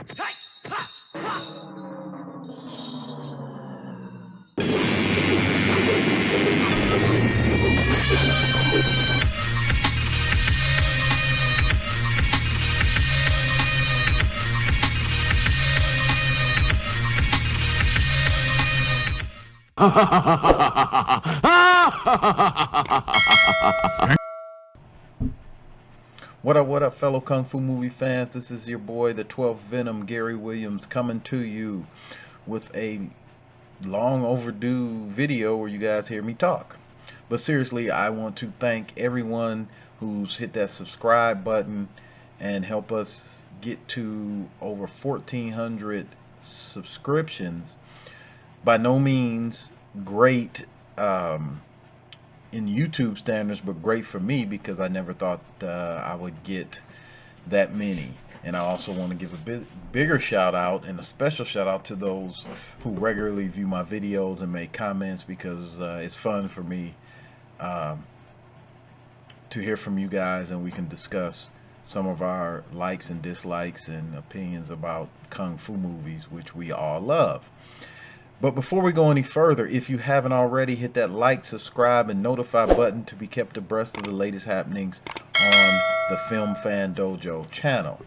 What up, fellow Kung Fu movie fans? This is your boy, the 12th Venom, Gary Williams, coming to you with a long overdue video where you guys hear me talk. But seriously, I want to thank everyone who's hit that subscribe button and help us get to over 1,400 subscriptions. By no means great in YouTube standards, but great for me because I never thought I would get that many. And I also want to give a bigger shout out and a special shout out to those who regularly view my videos and make comments, because it's fun for me to hear from you guys, and we can discuss some of our likes and dislikes and opinions about Kung Fu movies, which we all love. But before we go any further, if you haven't already, hit that like, subscribe, and notify button to be kept abreast of the latest happenings on the Film Fan Dojo channel.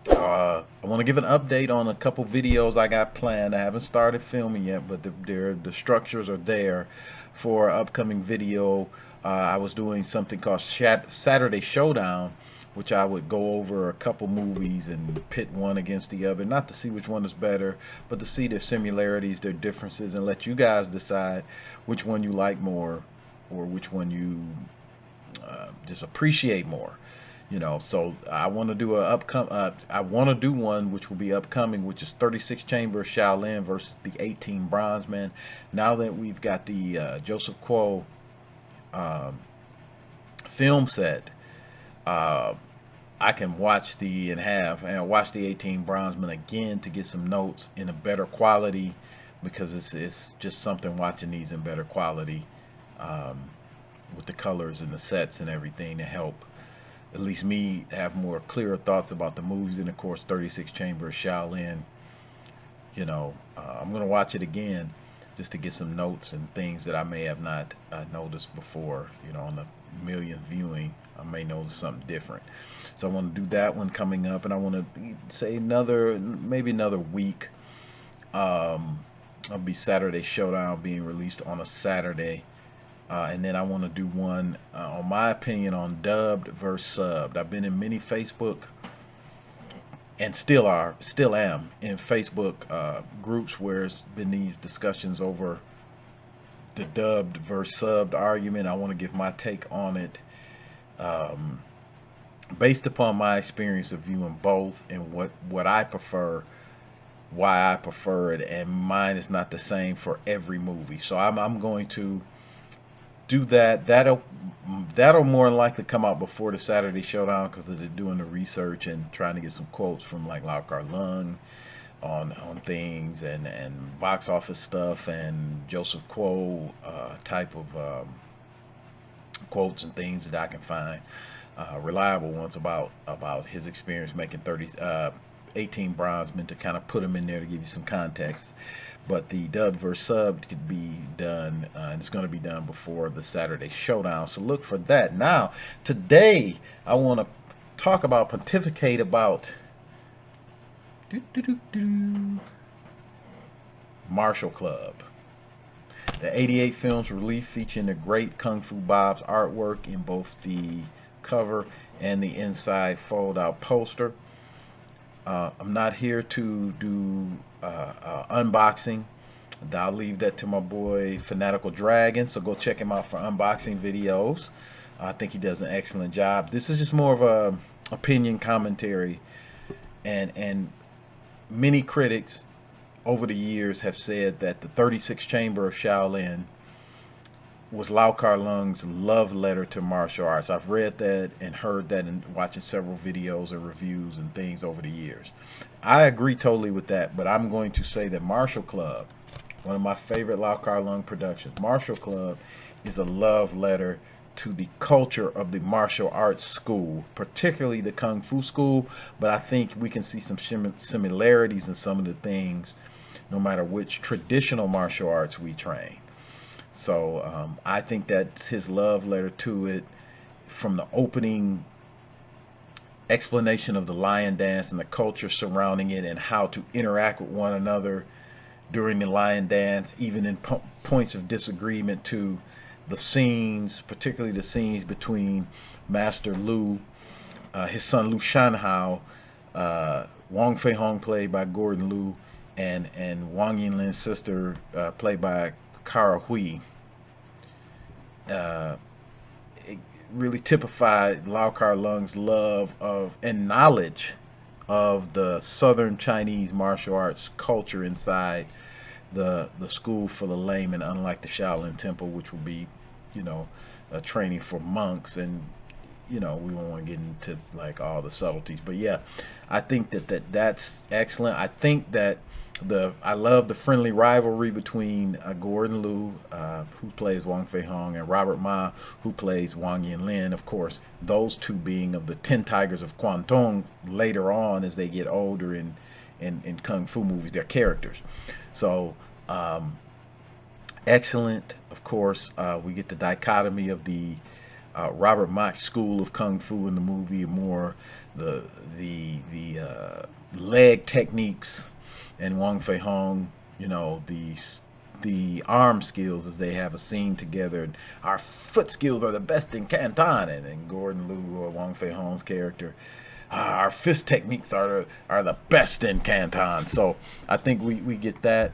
I want to give an update on a couple videos I got planned. I haven't started filming yet, but the structures are there for an upcoming video. I was doing something called Saturday Showdown, which I would go over a couple movies and pit one against the other, not to see which one is better, but to see their similarities, their differences, and let you guys decide which one you like more or which one you just appreciate more. You know, so I want to do one which will be upcoming, which is 36 Chamber Shaolin versus the 18 Bronzemen. Now that we've got the Joseph Kuo film set, I can watch the 18 Bronzemen again to get some notes in a better quality, because it's just something watching these in better quality with the colors and the sets and everything to help at least me have more clearer thoughts about the movies. And of course 36 Chamber Shaolin, you know, I'm gonna watch it again just to get some notes and things that I may have not noticed before. You know, on the millionth viewing I may notice something different. So I want to do that one coming up, and I want to say maybe another week. I'll be Saturday Showdown being released on a Saturday, and then I want to do one on my opinion on dubbed versus subbed. I've been in many Facebook and still am in Facebook groups where it's been these discussions over the dubbed versus subbed argument. I want to give my take on it based upon my experience of viewing both and what I prefer, why I prefer it, and mine is not the same for every movie. So I'm going to do that. That'll more than likely come out before the Saturday Showdown, because they're doing the research and trying to get some quotes from like Lau Kar Leung on things and box office stuff, and Joseph Kuo type of quotes and things that I can find, reliable ones about his experience making 18 Bronzemen, to kind of put them in there to give you some context. But the dubbed versus subbed could be done, and it's going to be done before the Saturday Showdown, so look for that. Now today I want to talk about, pontificate about Martial Club. The 88 films released featuring the great Kung Fu Bob's artwork in both the cover and the inside fold-out poster. I'm not here to do unboxing. I'll leave that to my boy Fanatical Dragon, so go check him out for unboxing videos. I think he does an excellent job. This is just more of a opinion commentary, and many critics over the years have said that the 36 Chamber of Shaolin was Lau Kar Leung's love letter to martial arts. I've read that and heard that and watching several videos and reviews and things over the years. I agree totally with that, but I'm going to say that Martial Club, one of my favorite Lau Kar Leung productions, Martial Club is a love letter to the culture of the martial arts school, particularly the Kung Fu school. But I think we can see some similarities in some of the things, no matter which traditional martial arts we train. So I think that's his love letter to it, from the opening explanation of the lion dance and the culture surrounding it and how to interact with one another during the lion dance, even in points of disagreement, to the scenes, particularly the scenes between Master Lu, his son Lu Shanhao, Wong Fei Hong played by Gordon Liu, and Wang Yinlin's sister played by Kara Hui. It really typified Lau Kar Leung's love of and knowledge of the Southern Chinese martial arts culture inside the school for the layman, unlike the Shaolin Temple, which would be, a training for monks. And we won't want to get into like all the subtleties, but yeah, I think that's excellent. I think that I love the friendly rivalry between Gordon Liu, who plays Wong Fei Hong, and Robert Ma, who plays Wang Yinlin. Of course, those two being of the 10 Tigers of Kwantung later on as they get older in Kung Fu movies, their characters. So excellent. Of course, we get the dichotomy of the Robert Mach school of Kung Fu in the movie, more the leg techniques, and Wong Fei Hong, the arm skills, as they have a scene together. And our foot skills are the best in Canton, and Gordon Liu, or Wong Fei Hong's character, our fist techniques are the best in Canton. So I think we get that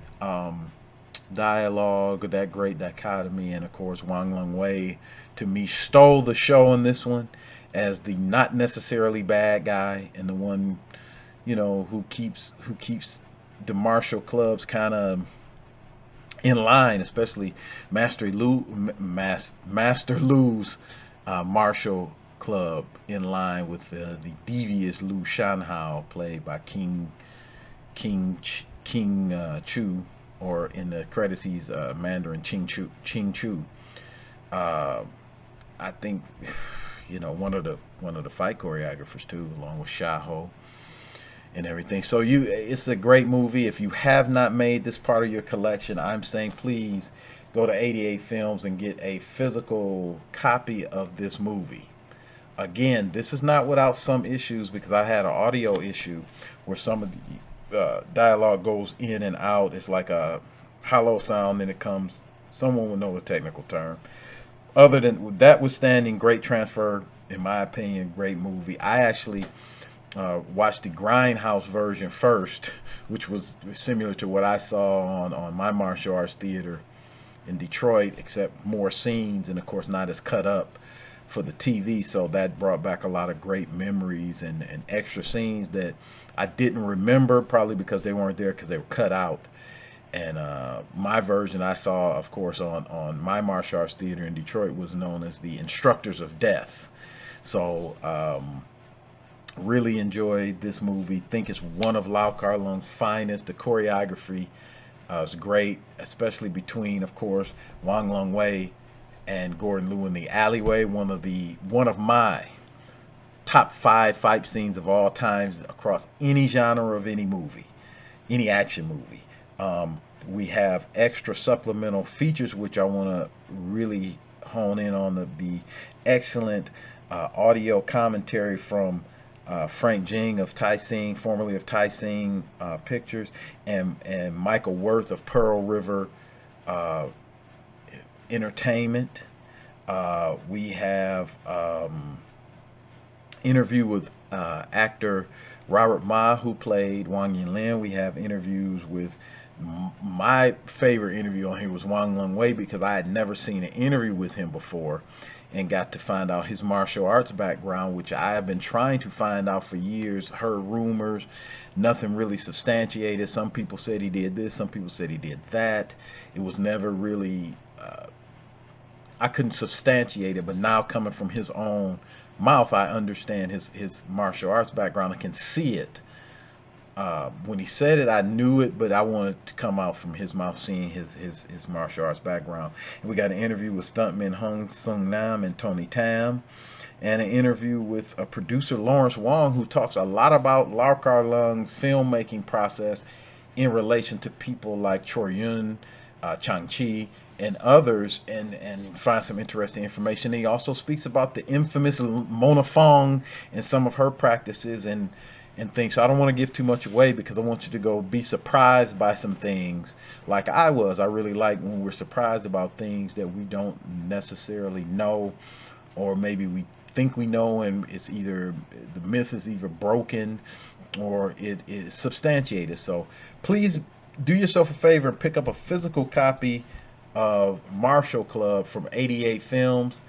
dialogue, that great dichotomy. And of course, Wang Lung Wei, to me, stole the show in this one as the not necessarily bad guy, and the one who keeps the martial clubs kind of in line, especially Master Lu's martial club, in line with the devious Lu Shanhao, played by King Chu, or in the credits he's Mandarin Ching Chu. I think one of the fight choreographers too, along with Shaho and everything. So it's a great movie. If you have not made this part of your collection, I'm saying please go to 88 Films and get a physical copy of this movie. Again, this is not without some issues, because I had an audio issue where some of the dialogue goes in and out. It's like a hollow sound, and it comes. Someone will know the technical term. Other than that, withstanding, great transfer, in my opinion, great movie. I actually watched the Grindhouse version first, which was similar to what I saw on my martial arts theater in Detroit, except more scenes, and of course not as cut up for the TV. So that brought back a lot of great memories and extra scenes that I didn't remember, probably because they weren't there, because they were cut out. And my version I saw, of course, on my martial arts theater in Detroit, was known as the Instructors of Death. So really enjoyed this movie. Think it's one of Lau Kar Leung's finest. The choreography is great, especially between, of course, Wang Lung Wei and Gordon Liu in the alleyway. One of my top 5 fight scenes of all times across any genre of any movie, any action movie. We have extra supplemental features, which I want to really hone in on, the excellent audio commentary from Frank Jing of Tai Sing, formerly of Tai Sing Pictures, and Michael Worth of Pearl River Entertainment. We have interview with actor Robert Ma, who played Wang Yinlin. We have interviews with, my favorite interview on here was Wang Lung Wei, because I had never seen an interview with him before, and got to find out his martial arts background, which I have been trying to find out for years. Heard rumors, nothing really substantiated. Some people said he did this, some people said he did that. It was never really, I couldn't substantiate it, but now coming from his own mouth, I understand his martial arts background. I can see it When he said it, I knew it, but I wanted to come out from his mouth, seeing his martial arts background. And we got an interview with stuntmen Hung Sung Nam and Tony Tam, and an interview with a producer Lawrence Wong, who talks a lot about Lau Kar Leung's filmmaking process in relation to people like Chor Yun, Chang Chi, and others, and find some interesting information. He also speaks about the infamous Mona Fong and some of her practices and things. So I don't want to give too much away, because I want you to go be surprised by some things like I was. I really like when we're surprised about things that we don't necessarily know, or maybe we think we know, and it's either the myth is either broken or it is substantiated. So please do yourself a favor and pick up a physical copy of Martial Club from 88 Films.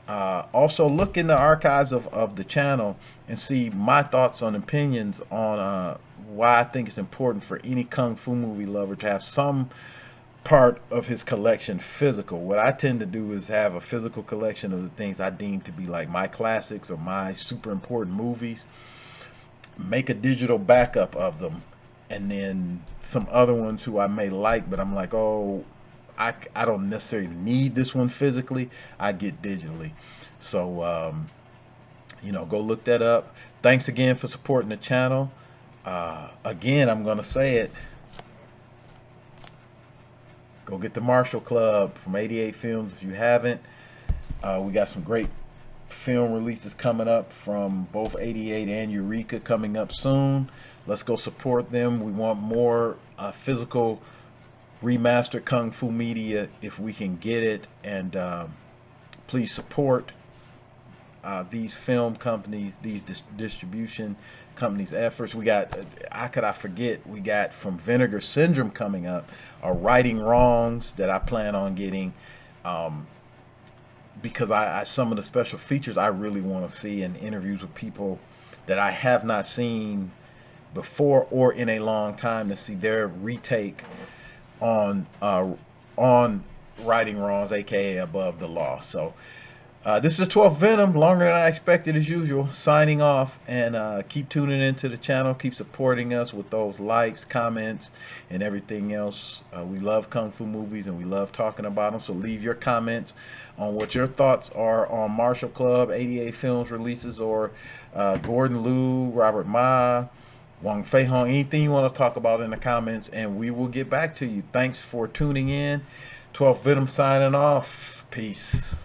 Also look in the archives of the channel and see my thoughts and opinions on why I think it's important for any Kung Fu movie lover to have some part of his collection physical. What I tend to do is have a physical collection of the things I deem to be like my classics or my super important movies, make a digital backup of them, and then some other ones who I may like, but I'm like, oh, I don't necessarily need this one physically, I get digitally. So you know, go look that up. Thanks again for supporting the channel. Again, I'm gonna say it, go get the Martial Club from 88 Films if you haven't. We got some great film releases coming up from both 88 and Eureka coming up soon. Let's go support them. We want more physical remastered Kung Fu media if we can get it. And please support these film companies, these distribution companies' efforts. We got, how could I forget, we got from Vinegar Syndrome coming up, Righting Wrongs, that I plan on getting, because I some of the special features I really want to see, in interviews with people that I have not seen before or in a long time, to see their retake on Righting Wrongs, aka Above the Law. So this is the 12th Venom, longer than I expected as usual, signing off. And keep tuning into the channel, keep supporting us with those likes, comments, and everything else. We love Kung Fu movies and we love talking about them, so leave your comments on what your thoughts are on Martial Club, 88 Films releases, or Gordon Liu, Robert Ma, Wong Fei Hong, anything you want to talk about in the comments, and we will get back to you. Thanks for tuning in. 12th Venom signing off. Peace.